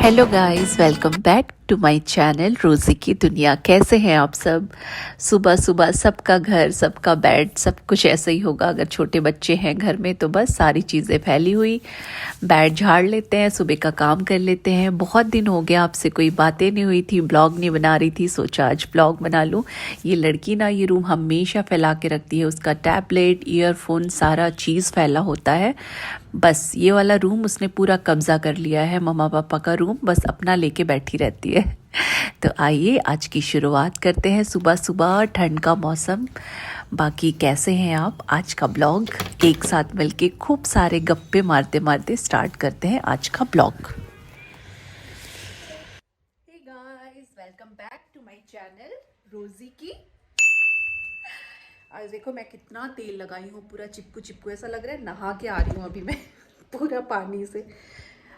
Hello guys, welcome back to my channel Rosy की दुनिया। कैसे हैं आप सब? सुबह सुबह सबका घर, सबका बेड, सब कुछ ऐसा ही होगा। अगर छोटे बच्चे हैं घर में तो बस सारी चीज़ें फैली हुई। बेड झाड़ लेते हैं, सुबह का काम कर लेते हैं। बहुत दिन हो गया आपसे कोई बातें नहीं हुई थी, ब्लॉग नहीं बना रही थी, सोचा आज ब्लॉग बना लूँ। ये लड़की ना ये रूम हमेशा फैला के रखती है, उसका टैबलेट, ईयरफोन, सारा चीज़ फैला होता है। बस ये वाला रूम उसने पूरा कब्जा कर लिया है, मम्मा पापा का रूम, बस अपना लेके बैठी रहती है। तो आइए आज की शुरुआत करते हैं। सुबह सुबह ठंड का मौसम। बाकी कैसे हैं आप? आज का ब्लॉग एक साथ मिलके खूब सारे गप्पे मारते मारते स्टार्ट करते हैं आज का blog. Hey guys, welcome back to my channel Rosy की। आज देखो मैं कितना तेल लगाई हूँ, पूरा चिपकू चिपकू, ऐसा लग रहा है नहा के आ रही हूँ अभी मैं पूरा पानी से।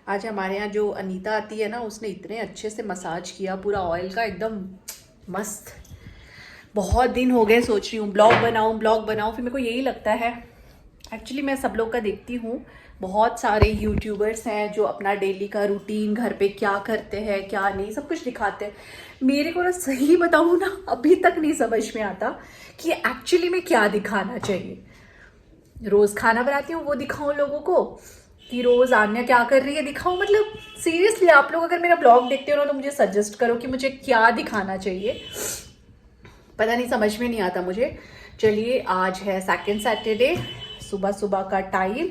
आज हमारे यहाँ जो अनीता आती है ना, उसने इतने अच्छे से मसाज किया पूरा ऑयल का, एकदम मस्त। बहुत दिन हो गए सोच रही हूँ ब्लॉग बनाऊँ, फिर मेरे को यही लगता है। एक्चुअली मैं सब लोग का देखती हूँ, बहुत सारे यूट्यूबर्स हैं जो अपना डेली का रूटीन, घर पे क्या करते हैं क्या नहीं, सब कुछ दिखाते हैं। मेरे को ना सही बताऊँ ना, अभी तक नहीं समझ में आता कि एक्चुअली में क्या दिखाना चाहिए। रोज़ खाना बनाती हूँ वो दिखाऊँ लोगों को, कि रोज़ आन्या क्या कर रही है दिखाऊँ। मतलब सीरियसली आप लोग अगर मेरा ब्लॉग देखते हो ना तो मुझे सजेस्ट करो कि मुझे क्या दिखाना चाहिए। पता नहीं, समझ में नहीं आता मुझे। चलिए, आज है सेकंड सैटरडे, सुबह सुबह का टाइम।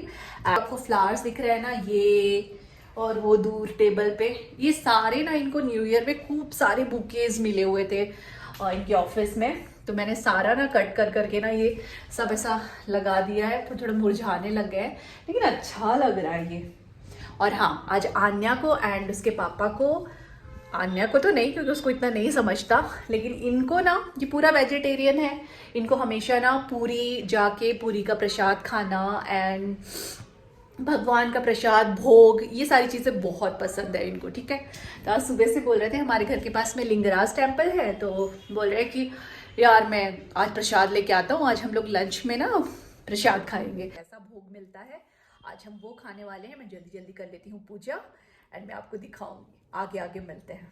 आपको फ्लावर्स दिख रहे हैं ना, ये और वो दूर टेबल पे, ये सारे ना इनको न्यू ईयर में खूब सारे बुकेज मिले हुए थे इनके ऑफिस में। तो मैंने सारा ना कट कर करके ना ये सब ऐसा लगा दिया है। थोड़ा थोड़ा मुरझाने लग गए हैं, लेकिन अच्छा लग रहा है ये। और हाँ, आज आन्या को एंड उसके पापा को, आन्या को तो नहीं क्योंकि उसको इतना नहीं समझता, लेकिन इनको ना, ये पूरा वेजिटेरियन है, इनको हमेशा ना पूरी जाके पूरी का प्रसाद खाना एंड भगवान का प्रसाद, भोग, ये सारी चीज़ें बहुत पसंद है इनको। ठीक है, तो आज सुबह से बोल रहे थे, हमारे घर के पास में लिंगराज टेम्पल है, तो बोल रहे हैं कि यार मैं आज प्रसाद लेके आता हूँ, आज हम लोग लंच में ना प्रसाद खाएंगे। ऐसा भोग मिलता है, आज हम वो खाने वाले हैं। मैं जल्दी जल्दी कर लेती हूँ पूजा एंड मैं आपको दिखाऊंगी, आगे आगे मिलते हैं।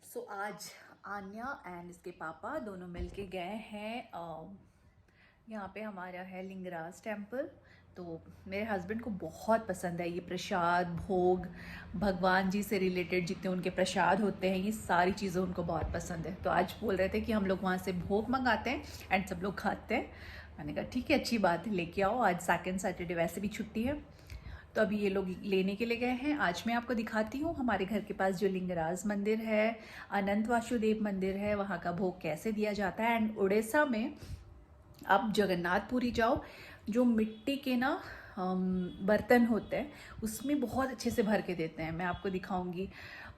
सो आज आन्या एंड इसके पापा दोनों मिलके गए हैं, यहाँ पे हमारा है लिंगराज टेम्पल। तो मेरे हस्बैंड को बहुत पसंद है ये प्रसाद, भोग, भगवान जी से रिलेटेड जितने उनके प्रसाद होते हैं, ये सारी चीज़ें उनको बहुत पसंद है। तो आज बोल रहे थे कि हम लोग वहाँ से भोग मंगाते हैं एंड सब लोग खाते हैं। मैंने कहा ठीक है, अच्छी बात है, लेके आओ। आज सेकंड सैटरडे वैसे भी छुट्टी है, तो अभी ये लोग लेने के लिए गए हैं। आज मैं आपको दिखाती हूँ हमारे घर के पास जो लिंगराज मंदिर है, अनंत वासुदेव मंदिर है, वहाँ का भोग कैसे दिया जाता है। एंड उड़ीसा में आप जगन्नाथपुरी जाओ, जो मिट्टी के ना बर्तन होते हैं, उसमें बहुत अच्छे से भर के देते हैं। मैं आपको दिखाऊंगी।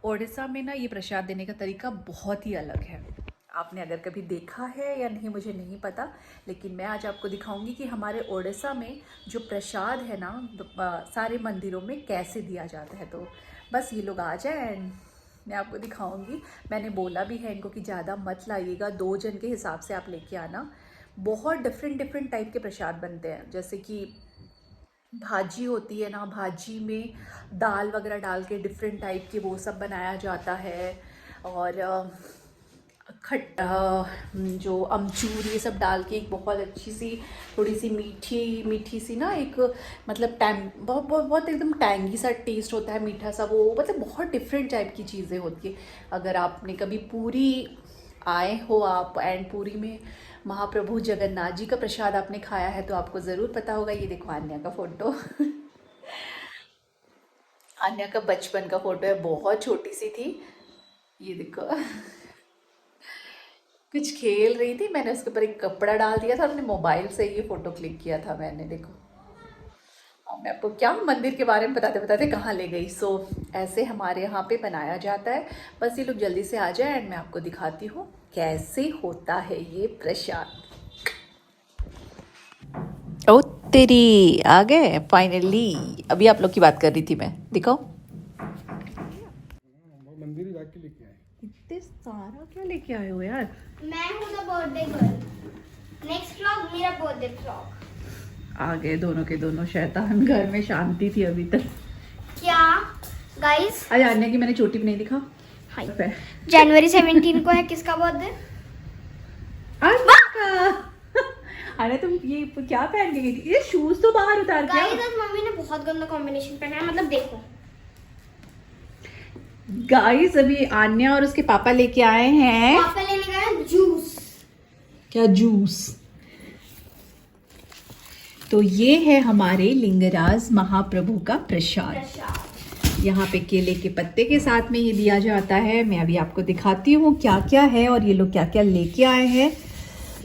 उड़ीसा में ना ये प्रसाद देने का तरीका बहुत ही अलग है। आपने अगर कभी देखा है या नहीं मुझे नहीं पता, लेकिन मैं आज आपको दिखाऊंगी कि हमारे उड़ीसा में जो प्रसाद है ना, सारे मंदिरों में कैसे दिया जाता है। तो बस ये लोग आ जाए एंड मैं आपको दिखाऊंगी। मैंने बोला भी है इनको कि ज़्यादा मत लाइएगा, 2 जन के हिसाब से आप लेके आना। बहुत डिफरेंट डिफरेंट टाइप के प्रसाद बनते हैं, जैसे कि भाजी होती है ना, भाजी में दाल वगैरह डाल के डिफरेंट टाइप के वो सब बनाया जाता है। और जो अमचूर ये सब डाल के एक बहुत अच्छी सी, थोड़ी सी मीठी मीठी सी ना, एक मतलब टैंग, बहुत बहुत बहुत एकदम टैंगी सा टेस्ट होता है, मीठा सा वो, मतलब बहुत डिफरेंट टाइप की चीज़ें होती है। अगर आपने कभी पूरी आए हो आप एंड पूरी में महाप्रभु जगन्नाथ जी का प्रसाद आपने खाया है तो आपको ज़रूर पता होगा। ये देखो आन्या का फ़ोटो आन्या का बचपन का फ़ोटो है, बहुत छोटी सी थी। ये देखो कुछ खेल रही थी, मैंने उसके ऊपर एक कपड़ा डाल दिया था, अपने मोबाइल से ये फ़ोटो क्लिक किया था मैंने, देखो। और मैं आपको क्या मंदिर के बारे में बताते बताते कहाँ ले गई। ऐसे हमारे यहाँ पे बनाया जाता है। बस ये लोग जल्दी से आ जाए एंड मैं आपको दिखाती हूँ कैसे होता है ये प्रसाद। ओ तेरी, आ गए फाइनली। अभी आप लोग की बात कर रही थी मैं, दिखाओ। मंदिर ही जाके लेके आए। इतने सारा क्या लेके आए हो यार? मैं हूँ the birthday girl. Next vlog मेरा बर्थडे व्लॉग। आ गए दोनों के दोनों शैतान। घर में शांति थी अभी तक। क्या गाइस, आज आन्या की मैंने चोटी भी नहीं दिखा। हाय। पे। जनवरी 17 को है किसका बर्थडे? आन्या का। अरे तुम ये क्या पहन के गई थी? ये शूज तो बाहर उतार के आओ। गाइस आज मम्मी ने बहुत गंदा कॉम्बिनेशन पहना है, मतलब देखो। गाइस अभी आन्या और उसके पापा लेके आए हैं। पापा लेने गए हैं जूस। क्या जूस? तो ये है हमारे लिंगराज महाप्रभु का प्रसाद। यहाँ पे केले के पत्ते के साथ में ये दिया जाता है। मैं अभी आपको दिखाती हूँ क्या क्या है और ये लोग क्या क्या लेके आए हैं।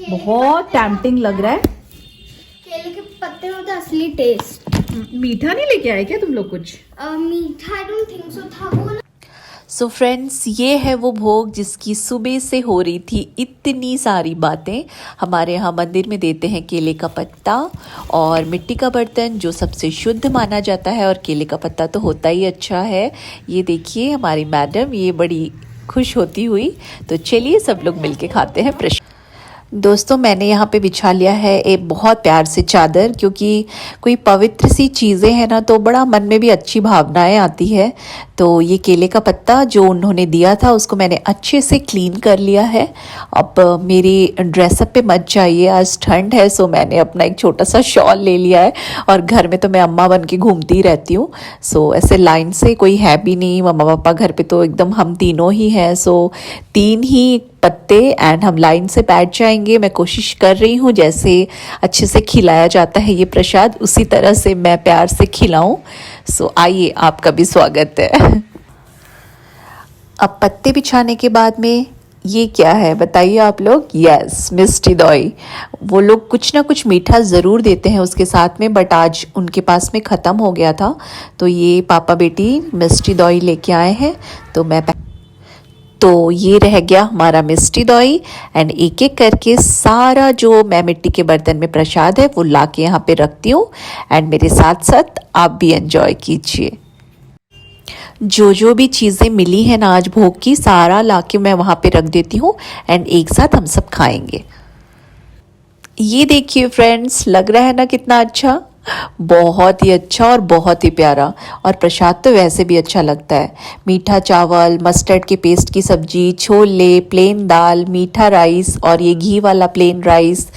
बहुत टेम्पटिंग लग रहा है। केले के पत्ते में तो असली टेस्ट। मीठा नहीं लेके आए क्या तुम लोग कुछ? मीठा आई डोंट थिंक सो था वो। सो फ्रेंड्स, ये है वो भोग जिसकी सुबह से हो रही थी इतनी सारी बातें। हमारे यहाँ मंदिर में देते हैं केले का पत्ता और मिट्टी का बर्तन जो सबसे शुद्ध माना जाता है, और केले का पत्ता तो होता ही अच्छा है। ये देखिए हमारी मैडम ये बड़ी खुश होती हुई। तो चलिए सब लोग मिलके खाते हैं प्रसाद। दोस्तों मैंने यहाँ पे बिछा लिया है एक बहुत प्यार से चादर, क्योंकि कोई पवित्र सी चीज़ें हैं ना तो बड़ा मन में भी अच्छी भावनाएं आती है। तो ये केले का पत्ता जो उन्होंने दिया था उसको मैंने अच्छे से क्लीन कर लिया है। अब मेरी ड्रेसअप पे मत जाइए, आज ठंड है, सो मैंने अपना एक छोटा सा शॉल ले लिया है और घर में तो मैं अम्मा बन के घूमती रहती हूँ। सो ऐसे लाइन से कोई है भी नहीं, मम्मा पापा घर पे तो एकदम हम तीनों ही हैं। सो 3 ही पत्ते एंड हम लाइन से बैठ जाएंगे। मैं कोशिश कर रही हूँ जैसे अच्छे से खिलाया जाता है ये प्रसाद उसी तरह से मैं प्यार से खिलाऊं। सो आइए, आपका भी स्वागत है। अब पत्ते बिछाने के बाद में ये क्या है बताइए आप लोग? यस, मिष्टी दोई। वो लोग कुछ ना कुछ मीठा ज़रूर देते हैं उसके साथ में, बट आज उनके पास में ख़त्म हो गया था। तो ये पापा बेटी मिष्टी दोई लेके आए हैं। तो ये रह गया हमारा मिष्टी दोई एंड एक एक करके सारा जो मैं मिट्टी के बर्तन में प्रसाद है वो ला के यहाँ पे रखती हूँ एंड मेरे साथ साथ आप भी एंजॉय कीजिए। जो भी चीज़ें मिली है ना आज भोग की, सारा ला के मैं वहाँ पे रख देती हूँ एंड एक साथ हम सब खाएंगे। ये देखिए फ्रेंड्स, लग रहा है ना कितना अच्छा? बहुत ही अच्छा और बहुत ही प्यारा। और प्रसाद तो वैसे भी अच्छा लगता है। मीठा चावल, मस्टर्ड के पेस्ट की सब्जी, छोले, प्लेन दाल, मीठा राइस और ये घी वाला प्लेन राइस,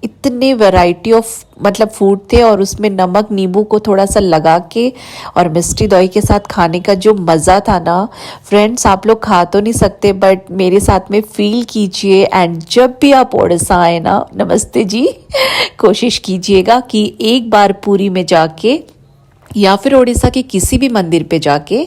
इतने वैरायटी ऑफ मतलब फूड थे। और उसमें नमक नींबू को थोड़ा सा लगा के और मिष्टी दोई के साथ खाने का जो मज़ा था ना फ्रेंड्स, आप लोग खा तो नहीं सकते बट मेरे साथ में फील कीजिए। एंड जब भी आप ओडिशा आए ना, नमस्ते जी, कोशिश कीजिएगा कि एक बार पुरी में जाके या फिर ओडिशा के किसी भी मंदिर पे जाके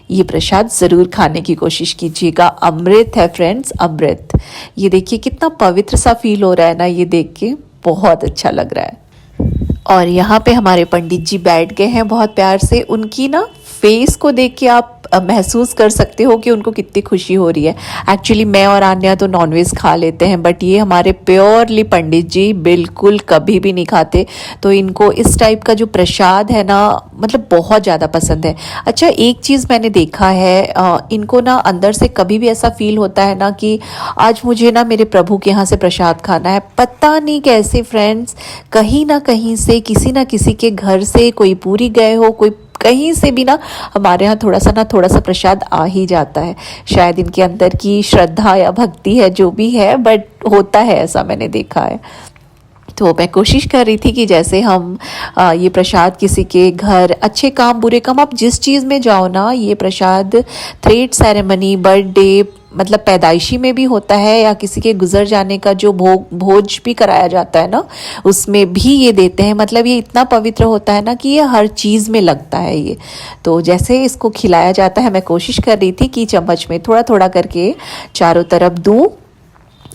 ये प्रसाद ज़रूर खाने की कोशिश कीजिएगा। अमृत है फ्रेंड्स, अमृत। ये देखिए कितना पवित्र सा फील हो रहा है ना, ये देख के बहुत अच्छा लग रहा है। और यहाँ पे हमारे पंडित जी बैठ गए हैं बहुत प्यार से। उनकी ना फेस को देख के आप महसूस कर सकते हो कि उनको कितनी खुशी हो रही है। एक्चुअली मैं और आन्या तो नॉनवेज खा लेते हैं बट ये हमारे प्योरली पंडित जी बिल्कुल कभी भी नहीं खाते। तो इनको इस टाइप का जो प्रसाद है ना मतलब बहुत ज़्यादा पसंद है। अच्छा, एक चीज़ मैंने देखा है, इनको ना अंदर से कभी भी ऐसा फील होता है ना कि आज मुझे ना मेरे प्रभु के यहाँ से प्रसाद खाना है। पता नहीं कैसे फ्रेंड्स, कहीं ना कहीं से किसी ना किसी के घर से कोई पूरी गए हो, कोई कहीं से भी ना हमारे यहाँ थोड़ा सा प्रसाद आ ही जाता है। शायद इनके अंदर की श्रद्धा या भक्ति है, जो भी है, बट होता है ऐसा, मैंने देखा है। तो मैं कोशिश कर रही थी कि जैसे हम ये प्रसाद किसी के घर, अच्छे काम बुरे काम, आप जिस चीज़ में जाओ ना, ये प्रसाद थ्रेड सेरेमनी, बर्थडे मतलब पैदाइशी में भी होता है या किसी के गुजर जाने का जो भोज भी कराया जाता है ना, उसमें भी ये देते हैं। मतलब ये इतना पवित्र होता है ना कि ये हर चीज़ में लगता है ये। तो जैसे इसको खिलाया जाता है, मैं कोशिश कर रही थी कि चम्मच में थोड़ा थोड़ा करके चारों तरफ दूँ।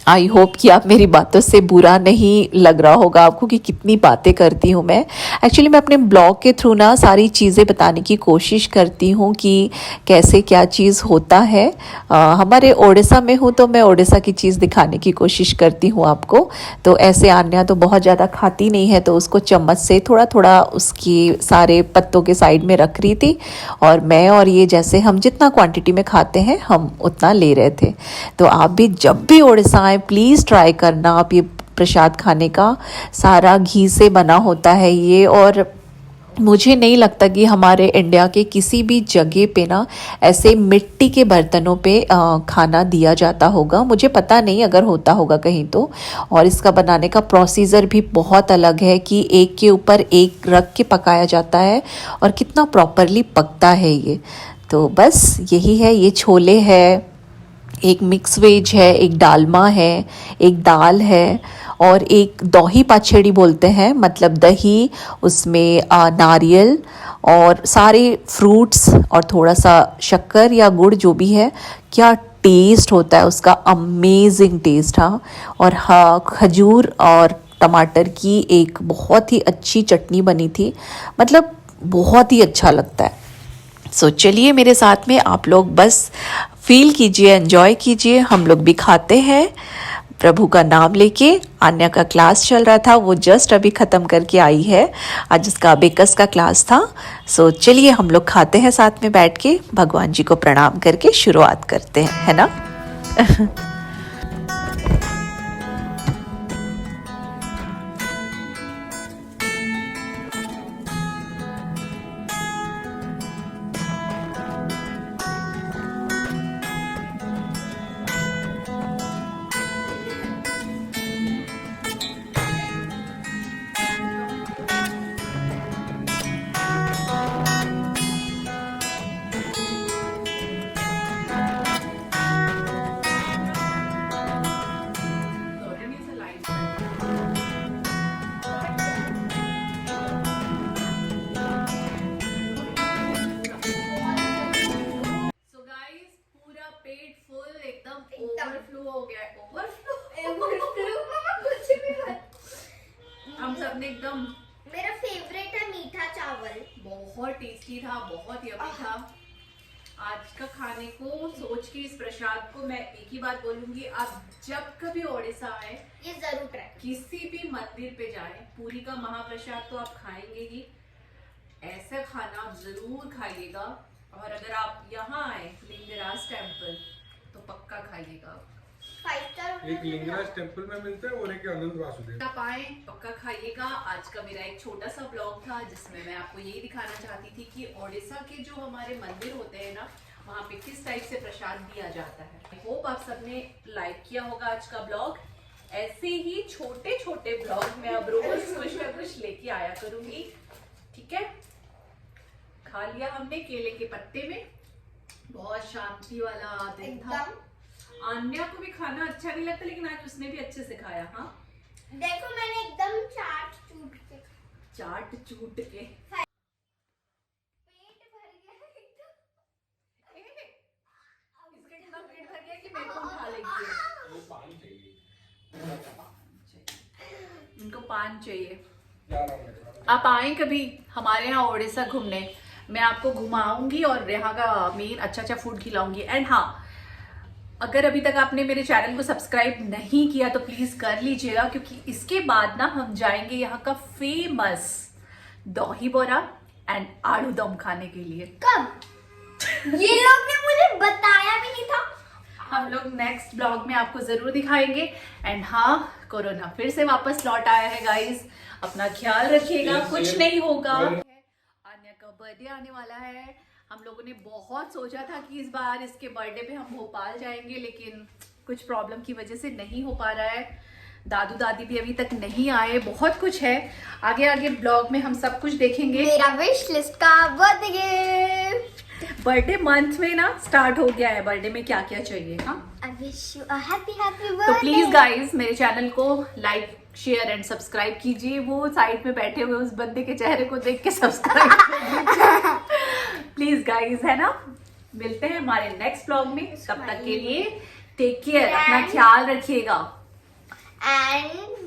आई होप कि आप मेरी बातों से बुरा नहीं लग रहा होगा आपको कि कितनी बातें करती हूँ मैं। एक्चुअली मैं अपने ब्लॉग के थ्रू ना सारी चीज़ें बताने की कोशिश करती हूँ कि कैसे क्या चीज़ होता है। हमारे ओडिशा में हूँ तो मैं ओडिशा की चीज़ दिखाने की कोशिश करती हूँ आपको। तो ऐसे आन्या तो बहुत ज़्यादा खाती नहीं है, तो उसको चम्मच से थोड़ा थोड़ा उसकी सारे पत्तों के साइड में रख रही थी, और मैं और ये जैसे हम जितना क्वांटिटी में खाते हैं हम उतना ले रहे थे। तो आप भी जब भी ओडिशा आए प्लीज़ ट्राई करना आप ये प्रसाद खाने का। सारा घी से बना होता है ये, और मुझे नहीं लगता कि हमारे इंडिया के किसी भी जगह पे ना ऐसे मिट्टी के बर्तनों पे खाना दिया जाता होगा। मुझे पता नहीं, अगर होता होगा कहीं तो। और इसका बनाने का प्रोसीजर भी बहुत अलग है कि एक के ऊपर एक रख के पकाया जाता है, और कितना प्रॉपरली पकता है ये। तो बस यही है, ये छोले है, एक मिक्स वेज है, एक डालमा है, एक दाल है, और एक दही पाचड़ी बोलते हैं, मतलब दही उसमें नारियल और सारे फ्रूट्स और थोड़ा सा शक्कर या गुड़ जो भी है। क्या टेस्ट होता है उसका, अमेजिंग टेस्ट। हाँ, और हाँ, खजूर और टमाटर की एक बहुत ही अच्छी चटनी बनी थी, मतलब बहुत ही अच्छा लगता है। सो चलिए मेरे साथ में आप लोग बस फील कीजिए, एंजॉय कीजिए। हम लोग भी खाते हैं प्रभु का नाम लेके। आन्या का क्लास चल रहा था, वो जस्ट अभी ख़त्म करके आई है। आज उसका अबेकस का क्लास था। सो चलिए हम लोग खाते हैं साथ में बैठ के, भगवान जी को प्रणाम करके शुरुआत करते हैं, है ना। ओवरफ्लो हो गया है, कुछ भी मत। हम सब ने एकदम। मेरा फेवरेट है मीठा चावल। बहुत टेस्टी था, बहुत यम्मी था। आज का खाने को सोच के इस प्रसाद को मैं एक ही बात बोलूंगी, आप जब कभी ओडिशा आए ये जरूर ट्राई। किसी भी मंदिर पे जाएं, पूरी का महाप्रसाद तो आप खाएंगे ही, ऐसा खाना आप जरूर खाइएगा। और अगर आप यहाँ आए लिंगराज टेम्पल तो पक्का खाइएगा। 5 स्टार एक लिंगराज टेम्पल में मिलता है और एक आनंद वासुदेव। आप आए पक्का खाइएगा। आज का मेरा एक छोटा सा ब्लॉग था जिसमें मैं आपको यही दिखाना चाहती थी कि ओडिशा के जो हमारे मंदिर होते हैं ना, वहाँ पे किस टाइप से प्रसाद दिया जाता है। आई होप आप सबने लाइक किया होगा आज का ब्लॉग। ऐसे ही छोटे छोटे ब्लॉग मैं अब रोज कुछ ना कुछ लेके आया करूंगी, ठीक है। खा लिया हमने केले के पत्ते में, बहुत शांति वाला दिन था। आन्या को भी खाना अच्छा नहीं लगता, लेकिन आज उसने भी अच्छे से खाया। हाँ देखो मैंने एकदम चाट चूट के पेट भर गया एकदम। इसका इतना पेट भर गया कि मेरे को उठा लेगी। इनको पान चाहिए। आप आए कभी हमारे यहाँ ओडिशा घूमने, मैं आपको घुमाऊंगी और यहाँ का मेन अच्छा फूड खिलाऊंगी। एंड हाँ, अगर अभी तक आपने मेरे चैनल को सब्सक्राइब नहीं किया तो प्लीज कर लीजिएगा, क्योंकि इसके बाद ना हम जाएंगे यहाँ का फेमस दही बोरा एंड आलू दम खाने के लिए। कब? ये लोग ने मुझे बताया भी नहीं था। हम लोग नेक्स्ट ब्लॉग में आपको जरूर दिखाएंगे। एंड हाँ, कोरोना फिर से वापस लौट आया है गाइस, अपना ख्याल रखिएगा, कुछ नहीं होगा। आन्या का बर्थडे आने वाला है। हम लोगों ने बहुत सोचा था कि इस बार इसके बर्थडे पे हम भोपाल जाएंगे, लेकिन कुछ प्रॉब्लम की वजह से नहीं हो पा रहा है। दादू दादी भी अभी तक नहीं आए, बहुत कुछ है। आगे आगे ब्लॉग में हम सब कुछ देखेंगे। मेरा विश लिस्ट का बर्थडे गिफ्ट बर्थडे मंथ में ना स्टार्ट हो गया है, बर्थडे में क्या क्या चाहिए। हाँ, I wish you a happy birthday. तो प्लीज गाइस मेरे चैनल को लाइक शेयर एंड सब्सक्राइब कीजिए। वो साइड में बैठे हुए उस बंदे के चेहरे को देख के सब्सक्राइब प्लीज गाइस, है ना। मिलते हैं हमारे नेक्स्ट ब्लॉग में, तब तक के लिए टेक केयर, अपना ख्याल रखिएगा। and